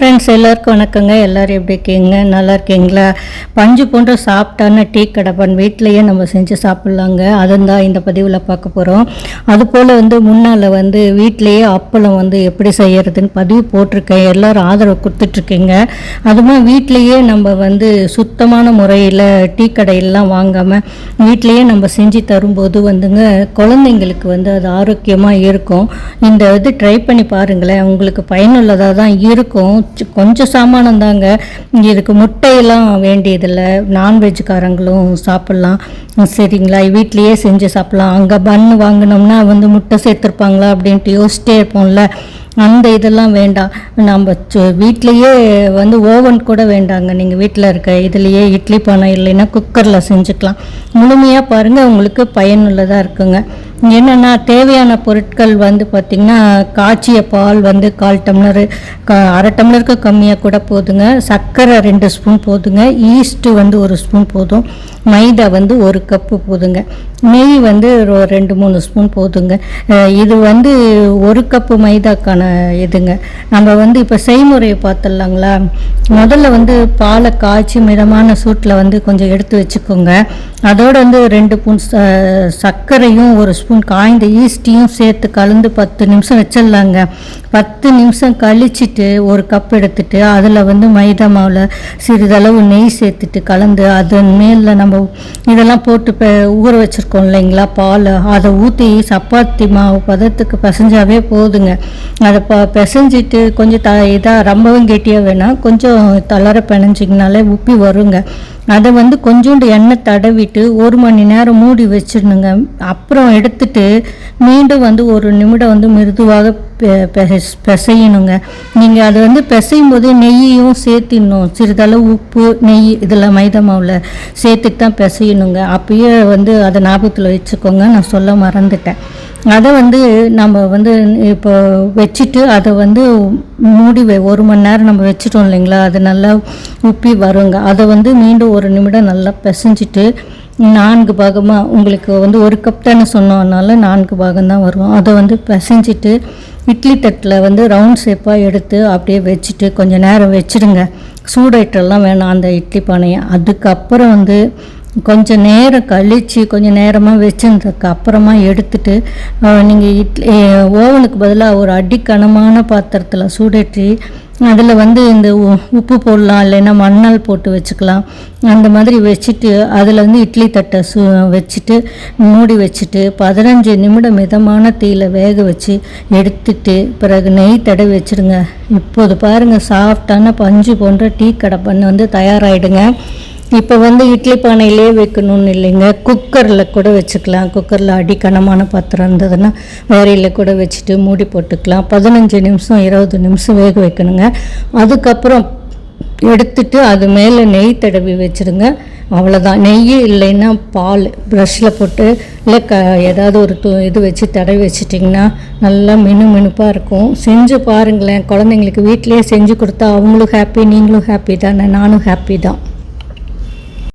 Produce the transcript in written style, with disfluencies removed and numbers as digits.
Friends, எல்லாருக்கும் வணக்கங்க. எல்லோரும் எப்படி இருக்கீங்க? நல்லா இருக்கீங்களா? பஞ்சு போன்ற சாப்பிட்டான டீ கடை வீட்டிலையே நம்ம செஞ்சு சாப்பிட்லாங்க. அதுதான் இந்த பதிவில் பார்க்க போகிறோம். அதுபோல் முன்னால் வீட்டிலையே அப்பளம் எப்படி செய்கிறதுன்னு பதிவு போட்டிருக்கேன். எல்லோரும் ஆதரவு கொடுத்துட்ருக்கீங்க. அதுமாதிரி வீட்டிலையே நம்ம சுத்தமான முறையில் டீ கடையெல்லாம் வாங்காமல் வீட்டிலையே நம்ம செஞ்சு தரும்போது குழந்தைங்களுக்கு அது ஆரோக்கியமாக இருக்கும். இந்த ட்ரை பண்ணி பாருங்களேன், உங்களுக்கு பயனுள்ளதாக தான் இருக்கும். கொஞ்சம் சாமானம் தாங்க, இதுக்கு முட்டையெல்லாம் வேண்டியதில்லை. நான்வெஜ்காரங்களும் சாப்பிட்லாம். சரிங்களா? வீட்லேயே செஞ்சு சாப்பிட்லாம். அங்கே பன்னு வாங்கினோம்னா முட்டை சேர்த்துருப்பாங்களா அப்படின்ட்டு யோசிச்சிட்டே இருப்போம்ல. அந்த இதெல்லாம் வேண்டாம். நம்ம வீட்லேயே ஓவன் கூட வேண்டாங்க. நீங்கள் வீட்டில் இருக்க இதுலேயே இட்லி பானை இல்லைன்னா குக்கரில் செஞ்சுக்கலாம். முழுமையாக பாருங்கள், உங்களுக்கு பயனுள்ளதாக இருக்குங்க. என்னென்னா தேவையான பொருட்கள் பார்த்திங்கன்னா காய்ச்சிய பால் 1/4 டம்ளரு, அரை டம்ளருக்கு கம்மியாக கூட போதுங்க. சர்க்கரை 2 ஸ்பூன் போதுங்க. ஈஸ்ட்டு 1 ஸ்பூன் போதும். மைதா 1 கப்பு போதுங்க. நெய் 2-3 ஸ்பூன் போதுங்க. இது 1 கப்பு மைதாக்கான இதுங்க. நம்ம இப்போ செய்முறையை பார்த்துடலாங்களா? முதல்ல பாலை காய்ச்சி மிதமான சூட்டில் கொஞ்சம் எடுத்து வச்சுக்கோங்க. அதோடு 2 ஸ்பூன் சர்க்கரையும் 1 ஸ்பூன் காய்ந்த ஈஸ்ட்டையும் சேர்த்து கலந்து 10 நிமிஷம் வச்சிடலாங்க. 10 நிமிஷம் கழிச்சிட்டு 1 கப் எடுத்துட்டு அதில் மைதா மாவில் சிறிதளவு நெய் சேர்த்துட்டு கலந்து அதன் மேலே நம்ம இதெல்லாம் போட்டு ஊற வச்சுருக்கோம் இல்லைங்களா பால், அதை ஊற்றி சப்பாத்தி மாவு பதத்துக்கு பிசைஞ்சாவே போதுங்க. அதை பிசைஞ்சிட்டு கொஞ்சம் இதாக ரொம்பவும் கெட்டியாக வேணாம், கொஞ்சம் தளர பிணைஞ்சிங்கனாலே உப்பி வருங்க. அதை கொஞ்சோண்டு எண்ணெய் தடவிட்டு 1 மணி நேரம் மூடி வச்சிடணுங்க. அப்புறம் எடுத்துட்டு மீண்டும் 1 நிமிடம் மிருதுவாக பிசையணுங்க. நீங்கள் அதை பிசையும் போது நெய்யையும் சேர்த்திடணும். சிறிதளவு உப்பு நெய் இதெல்லாம் மைதா மாவில் சேர்த்துட்டு தான் பிசையணுங்க. அப்பயே அதை ஞாபகத்தில் வச்சுக்கோங்க, நான் சொல்ல மறந்துட்டேன். அதை நம்ம இப்போ வச்சுட்டு அதை மூடி 1 மணி நேரம் நம்ம வச்சுட்டோம் இல்லைங்களா, அது நல்லா உப்பி வருங்க. அதை மீண்டும் 1 நிமிடம் நல்லா பிசைஞ்சிட்டு 4 பாகமாக, உங்களுக்கு 1 கப் தானே சொன்னோம்னால 4 பாகம்தான் வரும். அதை பிசைஞ்சிட்டு இட்லி தட்டில் ரவுண்ட் ஷேப்பாக எடுத்து அப்படியே வச்சுட்டு கொஞ்சம் நேரம் வச்சுடுங்க. சூடாயிட்டெல்லாம் வேணாம் அந்த இட்லி பானையை. அதுக்கப்புறம் கொஞ்சம் நேரம் கழித்து கொஞ்சம் நேரமாக வச்சுருந்ததுக்கு அப்புறமா எடுத்துட்டு நீங்கள் ஓவனுக்கு பதிலாக ஒரு அடிக்கனமான பாத்திரத்தில் சூடேற்றி அதில் இந்த உப்பு போடலாம், இல்லைன்னா மண்ணால் போட்டு வச்சுக்கலாம். அந்த மாதிரி வச்சுட்டு அதில் இட்லி தட்டை வச்சுட்டு மூடி வச்சுட்டு 15 நிமிடம் மிதமான தீயில வேக வச்சு எடுத்துட்டு நெய் தடவி வச்சுடுங்க. இப்போது பாருங்கள், சாஃப்டான பஞ்சு போன்ற டீ கடை பண்ண தயாராகிடுங்க. இப்போ இட்லி பானையிலே வைக்கணும்னு இல்லைங்க, குக்கரில் கூட வச்சுக்கலாம். குக்கரில் அடிக்கனமான பாத்திரம் இருந்ததுன்னா வேறையில் கூட வச்சுட்டு மூடி போட்டுக்கலாம். 15 நிமிஷம் 20 நிமிஷம் வேக வைக்கணுங்க. அதுக்கப்புறம் எடுத்துட்டு அது மேலே நெய் தடவி வச்சுருங்க. அவ்வளோதான். நெய் இல்லைன்னா பால் ப்ரஷ்ஷில் போட்டு இல்லை ஏதாவது ஒரு இது வச்சு தடவி வச்சிட்டிங்கன்னா நல்லா மினுப்பாக இருக்கும். செஞ்சு பாருங்களேன். குழந்தைங்களுக்கு வீட்டிலேயே செஞ்சு கொடுத்தா அவங்களும் ஹாப்பி, நீங்களும் ஹாப்பி தானே, நானும் ஹாப்பி தான்.